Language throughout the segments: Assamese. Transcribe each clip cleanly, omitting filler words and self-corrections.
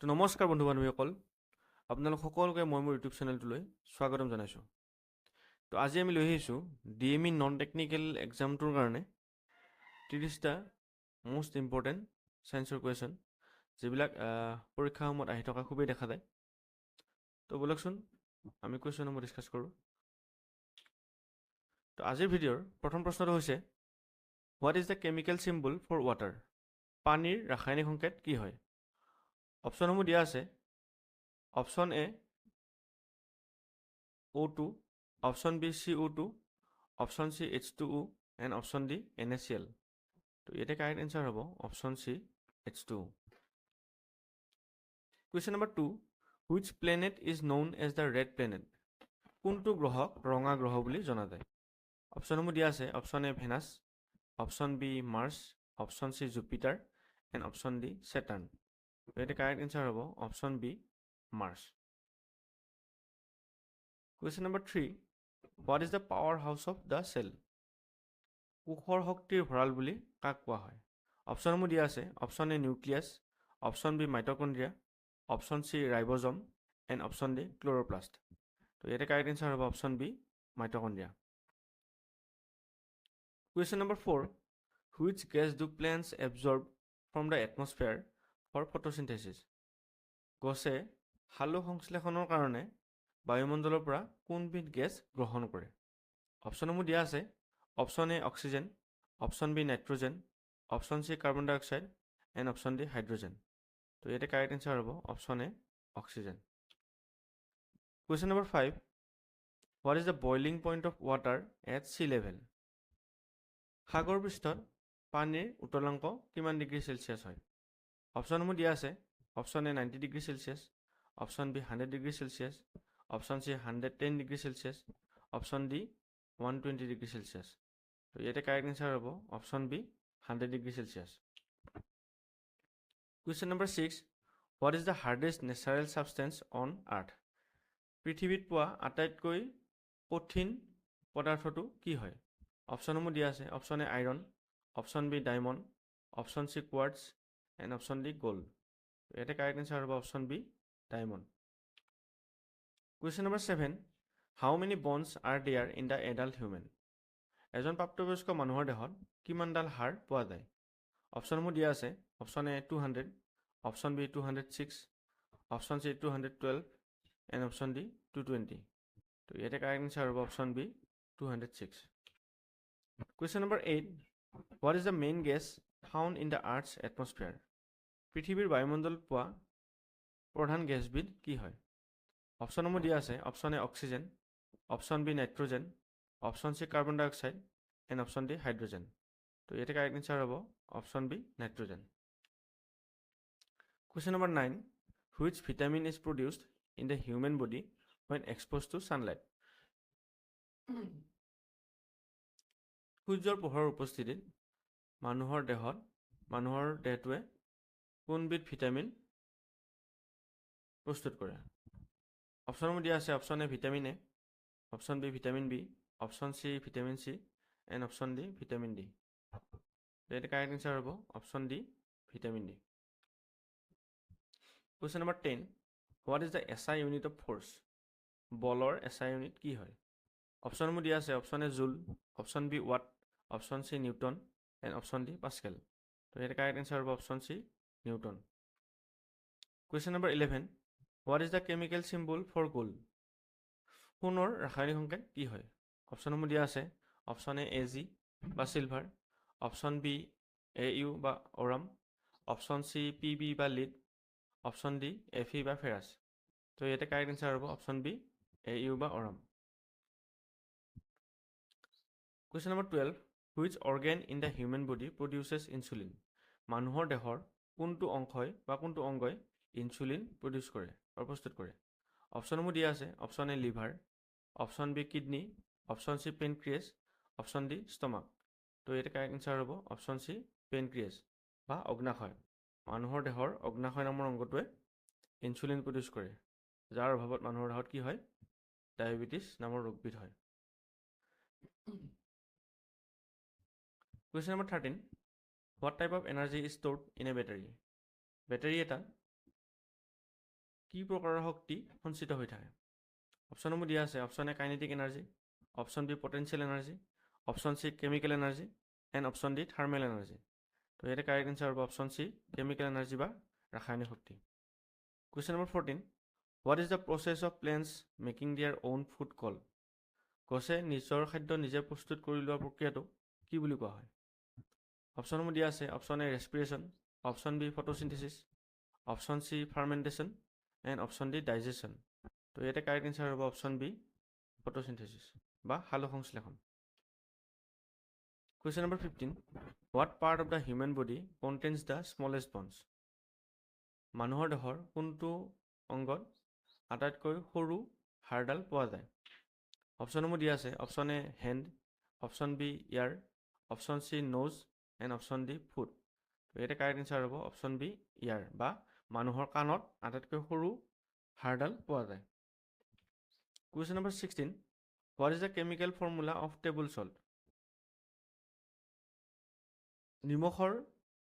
তো নমস্কাৰ বন্ধু বান্ধৱীসকল, আপোনালোক সকলোকে মই মোৰ ইউটিউব চেনেলটোলৈ স্বাগতম জনাইছোঁ। তো আজি আমি লৈ আহিছোঁ DME নন টেকনিকেল এক্সামটোৰ কাৰণে 30টা মোষ্ট ইম্পৰ্টেণ্ট চায়েন্সৰ কুৱেশ্যন, যিবিলাক পৰীক্ষাৰ সময়ত আহি থকা খুবেই দেখা যায়। তো বলকচোন আমি কুৱেশ্যনসমূহ ডিছকাছ কৰোঁ। তো আজিৰ ভিডিঅ'ৰ প্ৰথম প্ৰশ্নটো হৈছে, what is the chemical symbol for water? পানীৰ ৰাসায়নিক সংকেত কি হয়? অপশ্যনসমূহ দিয়া আছে। Option A O2, option B CO2, option C H2O and option D NaCl। তো ইয়াতে কাৰেক্ট এনচাৰ হ'ব option C H2O। Question number 2, which planet is known as the red planet? কোনটো গ্ৰহক ৰঙা গ্ৰহ বুলি জনা যায়? অপশ্যনসমূহ দিয়া আছে। Option A Venus, option B Mars, option C Jupiter and option D Saturn. তো ইয়াতে কাৰেক্ট এনচাৰ হ'ব option B Mars. Question number 3, what is the powerhouse of the cell? কোষৰ শক্তিৰ ভঁৰাল বুলি কাক কোৱা হয়? অপশ্যনসমূহ দিয়া আছে। Option A nucleus, option B mitochondria, option C ribosome and option D chloroplast. তো ইয়াতে কাৰেক্ট এনচাৰ হ'ব option B mitochondria. Question number 4, which gas do plants absorb from the atmosphere for photosynthesis? গছে সালোক সংশ্লেষণৰ কাৰণে বায়ুমণ্ডলৰ পৰা কোনবিধ গেছ গ্ৰহণ কৰে? অপশ্যনসমূহ দিয়া আছে। Option A oxygen, option B nitrogen, option C carbon dye oxide and option D hydrogen. তো ইয়াতে কাৰেক্ট এনচাৰ হ'ব option A oxygen. Question number 5, what is the boiling point of water at sea level? সাগৰ পৃষ্ঠত পানীৰ উতলাংক কিমান ডিগ্ৰী চেলচিয়াছ হয়? অপশ্যনসমূহ দিয়া আছে। Option A 90 degree Celsius, option B 100 degree Celsius, option C 110 degree Celsius, option D 120 degree Celsius. তো ইয়াতে কাৰেক্ট এনচাৰ হ'ব option B 100 degree Celsius. Question number 6, what is the hardest natural substance on earth? পৃথিৱীত পোৱা আটাইতকৈ কঠিন পদাৰ্থটো কি হয়? অপশ্যনসমূহ দিয়া আছে। Option A iron, option B diamond, option C quartz and option D gold. ইয়াতে কাৰেক্ট এনচাৰ হ'ব option B diamond. Question number 7, how many bones are there in the adult human? এজন প্ৰাপ্তবয়স্ক মানুহৰ দেহত কিমানডাল হাড় পোৱা যায়? অপশ্যনসমূহ দিয়া আছে। Option A 200, option B 206, option C 212 and option D 220। তো ইয়াতে কাৰেক্ট এনচাৰ হ'ব option B 206। Question number 8, what is the main gas found in the earth's atmosphere? পৃথিৱীৰ বায়ুমণ্ডলত পোৱা প্ৰধান গেছবিধ কি হয়? অপশ্যনসমূহ দিয়া আছে। Option A oxygen, option B nitrogen, option C carbon dye oxide and option D hydrogen. তো ইয়াতে কাৰেক্ট এনচাৰ হ'ব option B nitrogen. Question number 9, which vitamin is produced in the human body when exposed to sunlight? সূৰ্যৰ পোহৰৰ উপস্থিতিত মানুহৰ দেহটোৱে কোনবিধ ভিটামিন প্ৰস্তুত কৰে? অপশ্যনসমূহ দিয়া আছে। Option A vitamin A, option B vitamin B, option C vitamin C and option D vitamin D. ইয়াতে কাৰেক্ট এনচাৰ হ'ব option D vitamin D. Question number 10, what is the SI unit of force? বলৰ SI ইউনিট কি হয়? অপশ্যনসমূহ দিয়া আছে। Option A joule, option B watt, option C newton and option D pascal. তো ইয়াতে কাৰেক্ট এনচাৰ হ'ব option C newton. Question number 11, what is the chemical symbol for gold? সোণৰ ৰাসায়নিক সংকেত কি হয়? অপশ্যনসমূহ দিয়া আছে। অপশ্যন এ AG বা চিলভাৰ, অপশ্যন বি AU বা অৰাম, অপশ্যন চি PB বা লিড, অপশ্যন ডি Fe বা ফেৰাছ। তো ইয়াতে কাৰেক্ট এনচাৰ হ'ব অপশ্যন বি AU বা aurum. Question number 12, which organ in the human body produces insulin? মানুহৰ দেহৰ কোনটো অংশই বা কোনটো অংগই ইনচুলিন প্ৰডিউচ কৰে বা প্ৰস্তুত কৰে? অপশ্যনসমূহ দিয়া আছে। Option A liver, option B kidney, option C pancreas, option D stomach. তো ইয়াতে কাৰেক্ট এনচাৰ হ'ব অপশ্যন চি পেনক্ৰিয়াছ বা অগ্নাশয়। মানুহৰ দেহৰ অগ্নাশয় নামৰ অংগটোৱে ইনচুলিন প্ৰডিউচ কৰে, যাৰ অভাৱত মানুহৰ দেহত কি হয়? ডায়েবেটিছ নামৰ ৰোগবিধ হয়। Question number 13, what type of energy is stored in A battery? Battery এটা কি প্ৰকাৰৰ শক্তি সঞ্চিত হৈ থাকে? অপশ্যনসমূহ দিয়া আছে। Option A kinetic energy, option B potential energy, option C chemical energy and option D thermal energy. তো ইয়াতে কাৰেক্ট এনচাৰ হ'ব অপশ্যন চি কেমিকেল এনাৰ্জি বা ৰাসায়নিক শক্তি। Question number 14, what is the process of plants making their own food called? গছে নিজৰ খাদ্য নিজে প্ৰস্তুত কৰি লোৱা প্ৰক্ৰিয়াটো কি বুলি কোৱা হয়? অপশ্যনসমূহ দিয়া আছে। Option A respiration, option B photosynthesis, option C fermentation and option D digestion. তো ইয়াতে কাৰেক্ট এনচাৰ হ'ব অপশ্যন বি ফটোচিনথেচিছ বা সালোক সংশ্লেষণ। Question number 15, what part of the human body contains the smallest bones? মানুহৰ দেহৰ কোনটো অংগত আটাইতকৈ সৰু হাড়ডাল পোৱা যায়? অপশ্যনসমূহ দিয়া আছে। Option A hand, option B ear, option C nose and option D foot. তো ইয়াতে কাৰেক্ট এনচাৰ হ'ব অপশ্যন বি ইয়াৰ বা মানুহৰ কাণত আটাইতকৈ সৰু হাড়ডাল পোৱা যায়। Question number 16, what is the chemical formula of table salt? নিমখৰ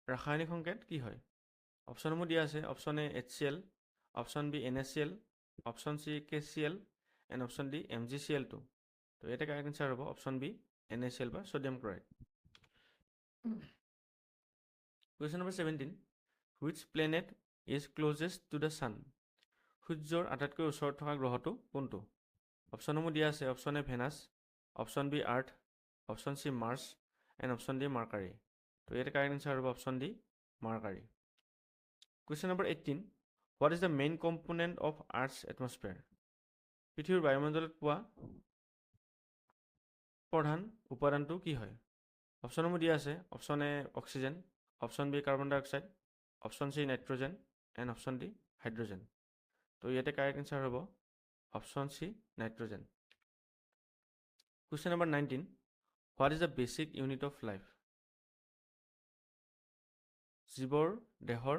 ৰাসায়নিক সংকেত কি হয়? অপশ্যনসমূহ দিয়া আছে। Option A HCl, option B NaCl, option C KCl and option D MgCl2। তো ইয়াতে কাৰেক্ট এনচাৰ হ'ব অপশ্যন বি NaCl বা sodium chloride. Question number 17, which planet is closest to the sun? সূৰ্যৰ আটাইতকৈ ওচৰত থকা গ্ৰহটো কোনটো? অপশ্যনসমূহ দিয়া আছে। Option A Venus, option B earth, option C Mars and option D Mercury. তো ইয়াতে কাৰেক্ট এনচাৰ হ'ব option D Mercury. Question number 18, what is the main component of earth's atmosphere? পৃথিৱীৰ বায়ুমণ্ডলত পোৱা প্ৰধান উপাদানটো কি হয়? অপশ্যনসমূহ দিয়া আছে। Option A oxygen, option B carbon dye oxide, option C nitrogen and option D hydrogen. তো ইয়াতে কাৰেক্ট এনচাৰ হ'ব option C nitrogen. Question number 19, what is the basic unit of life? জীৱৰ দেহৰ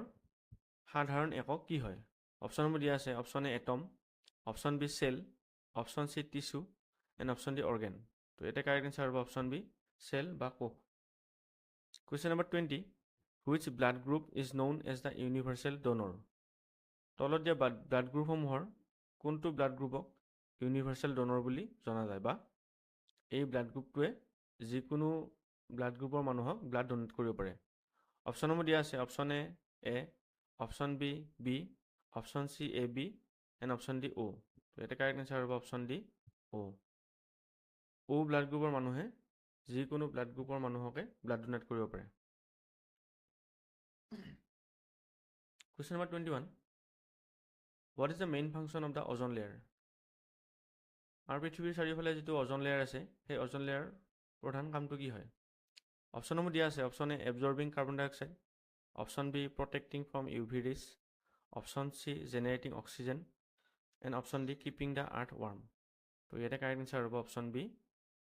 সাধাৰণ একক কি হয়? অপশ্যনসমূহ দিয়া আছে। Option A atom, option B cell, option C tissue and option D organ. তো ইয়াতে কাৰেক্ট এনচাৰ হ'ব অপশ্যন বি চেল বা কোষ। Question number 20, which blood group is known as the universal donor? তলত দিয়া ব্লাড গ্ৰুপসমূহৰ কোনটো ব্লাড গ্ৰুপক ইউনিভাৰ্চেল ড'নৰ বুলি জনা যায় বা এই ব্লাড গ্ৰুপটোৱে যিকোনো ব্লাড গ্ৰুপৰ মানুহক ব্লাড ডনেট কৰিব পাৰে? অপশ্যনসমূহ দিয়া আছে। Option A, option B, option C AB and option D O। তো ইয়াতে কাৰেক্ট এনচাৰ হ'ব অপশ্যন ডি O ব্লাড গ্ৰুপৰ মানুহে যিকোনো ব্লাড গ্ৰুপৰ মানুহকে ব্লাড ডনেট কৰিব পাৰে। Question number 21, what is the main function of the ozone layer? আমাৰ পৃথিৱীৰ চাৰিওফালে যিটো অজন লেয়াৰ আছে সেই অজন লেয়াৰ প্ৰধান কামটো কি হয়? অপশ্যনসমূহ দিয়া আছে। Option A absorbing carbon dye oxide, option B protecting from UV rays, option C generating oxygen and option D keeping the earth warm. তো ইয়াতে কাৰেক্ট এনচাৰ হ'ব option B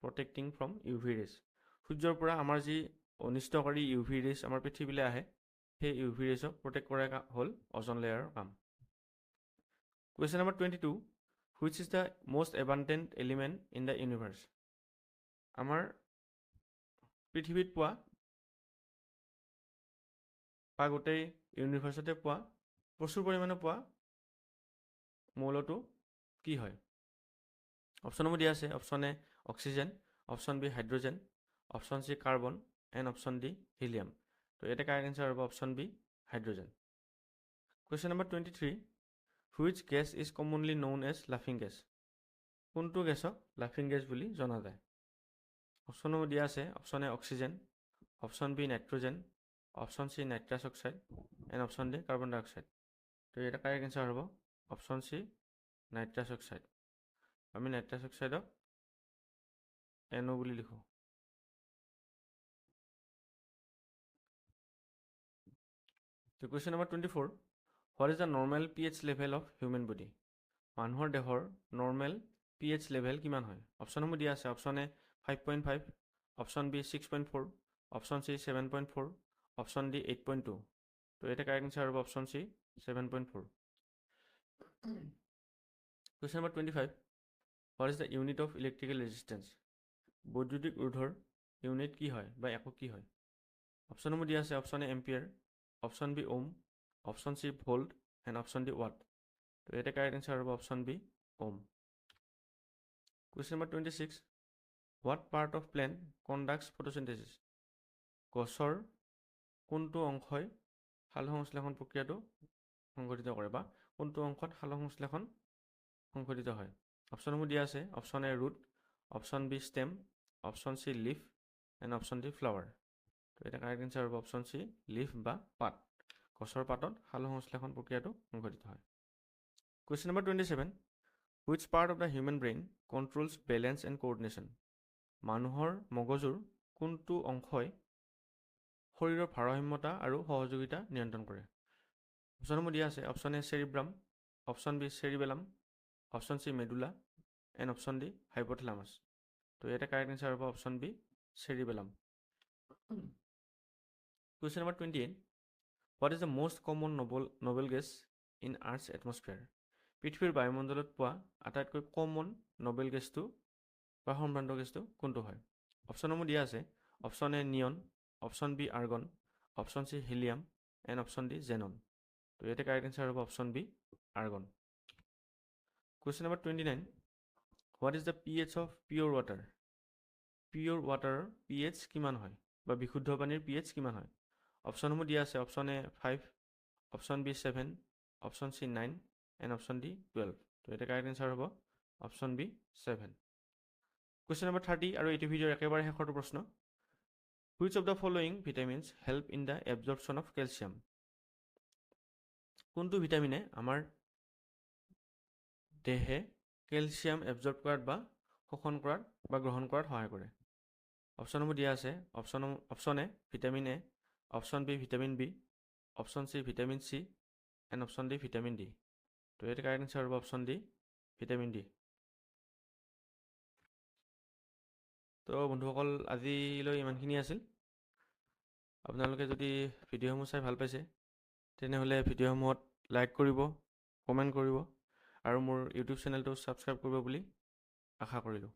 protecting from UV rays. সূৰ্যৰ পৰা আমাৰ যি অনিষ্টকাৰী UV ৰেজ আমাৰ পৃথিৱীলৈ আহে সেই UV ৰেজক প্ৰটেক্ট কৰা হ'ল অজন লেয়াৰৰ কাম। Question number 22, which is the most abundant element in the universe? আমাৰ পৃথিৱীত পোৱা বা গোটেই ইউনিভাৰ্ছতে পোৱা প্ৰচুৰ পৰিমাণে পোৱা মৌলটো কি হয়? অপশ্যনসমূহ দিয়া আছে। Option A oxygen, option B hydrogen, option C carbon and option D helium. তো ইয়াতে কাৰেক্ট এনচাৰ হ'ব option B hydrogen. Question number 23, which gas is commonly known as লাফিং গেছ? কোনটো গেছক লাফিং গেছ বুলি জনা যায়? অপশ্যনসমূহ দিয়া আছে। Option A oxygen, option B nitrogen, option C nitrous oxide and option D carbon ডাই অক্সাইড। তো ইয়াতে কাৰেক্ট এনচাৰ হ'ব অপশ্যন চি নাইট্ৰাছ অক্সাইড। আমি নাইট্ৰাছ অক্সাইডক NO বুলি লিখোঁ। তো question number 24, what is the normal pH level of human body? মানুহৰ দেহৰ নৰ্মেল pH লেভেল কিমান হয়? অপশ্যনসমূহ দিয়া আছে। Option A 5.5, option B 6.4, option C 7.4, option D 8.2। তো ইয়াতে কাৰেক্ট এনচাৰ হ'ব option C 7.4। Question number 25, what is the unit of electrical resistance? বৈদ্যুতিক ৰোধৰ ইউনিট কি হয় বা একক কি হয়? অপশ্যনসমূহ দিয়া আছে। Option A ampere, option B ohm, option C volt and option D watt. তো তো ইয়াতে কাৰেক্ট এনচাৰ হ'ব option B ohm. Question number 26, what part of plant conducts photosynthesis? গছৰ কোনটো অংশই সালোকসংশ্লেষণ প্ৰক্ৰিয়াটো সংঘটিত কৰে বা কোনটো অংশত সালোকসংশ্লেষণ সংঘটিত হয়? অপশ্যনসমূহ দিয়া আছে। Option A root, option B stem, option C leaf and option D flower. তো এটা কাৰেক্ট এনচাৰ হ'ব অপশ্যন চি লিফ বা পাত। গছৰ পাতত সালোকসংশ্লেষণ প্ৰক্ৰিয়াটো সংঘটিত হয়। Question number 27, which part of the human brain controls balance and coordination? মানুহৰ মগজুৰ কোনটো অংশই শৰীৰৰ ভাৰসাম্যতা আৰু সহযোগিতা নিয়ন্ত্ৰণ কৰে? অপশ্যনসমূহ দিয়া আছে। Option A cerebrum, option B cerebellum, option C medulla and option D hypothalamus. তো ইয়াতে কাৰেক্ট এনচাৰ হ'ব option B cerebellum. Question number 28, what is the most common noble gas in earth's atmosphere? পৃথিৱীৰ বায়ুমণ্ডলত পোৱা আটাইতকৈ কমন নবেল গেছটো বা সম্ভ্ৰান্ত গেছটো কোনটো হয়? অপশ্যনসমূহ দিয়া আছে। Option A neon, option B argon, option C helium and option D xenon. তো ইয়াতে কাৰেক্ট এনচাৰ হ'ব option B argon. Question number 29, what is the pH of pure water? Pure ৱাটাৰৰ pH কিমান হয় বা বিশুদ্ধ পানীৰ pH কিমান হয়? অপশ্যনসমূহ দিয়া আছে। Option A 5, option B 7, option C 9 and option D 12। তো ইয়াতে কাৰেক্ট এনচাৰ হ'ব অপশ্যন বি 7। কুৱেশ্যন নম্বৰ 30 আৰু এইটো ভিডিঅ'ৰ একেবাৰে শেষৰটো প্ৰশ্ন, which of the following vitamins help in the absorption of calcium? কোনটো ভিটামিনে আমাৰ দেহে কেলছিয়াম এবজৰ্ব কৰাত বা শোষণ কৰাত বা গ্ৰহণ কৰাত সহায় কৰে? অপশ্যনসমূহ দিয়া আছে। Option A vitamin A, option B vitamin B, option C vitamin C and option D vitamin D. তো ইয়াতে কাৰেক্ট এনচাৰ হ'ব অপশ্যন ডি ভিটামিন ডি। তো বন্ধুসকল আজিলৈ ইমানখিনি আছিল। আপোনালোকে যদি ভিডিঅ'সমূহ চাই ভাল পাইছে তেনেহ'লে ভিডিঅ'সমূহত লাইক কৰিব, কমেণ্ট কৰিব আৰু মোৰ ইউটিউব চেনেলটো ছাবস্ক্ৰাইব কৰিব বুলি আশা কৰিলোঁ।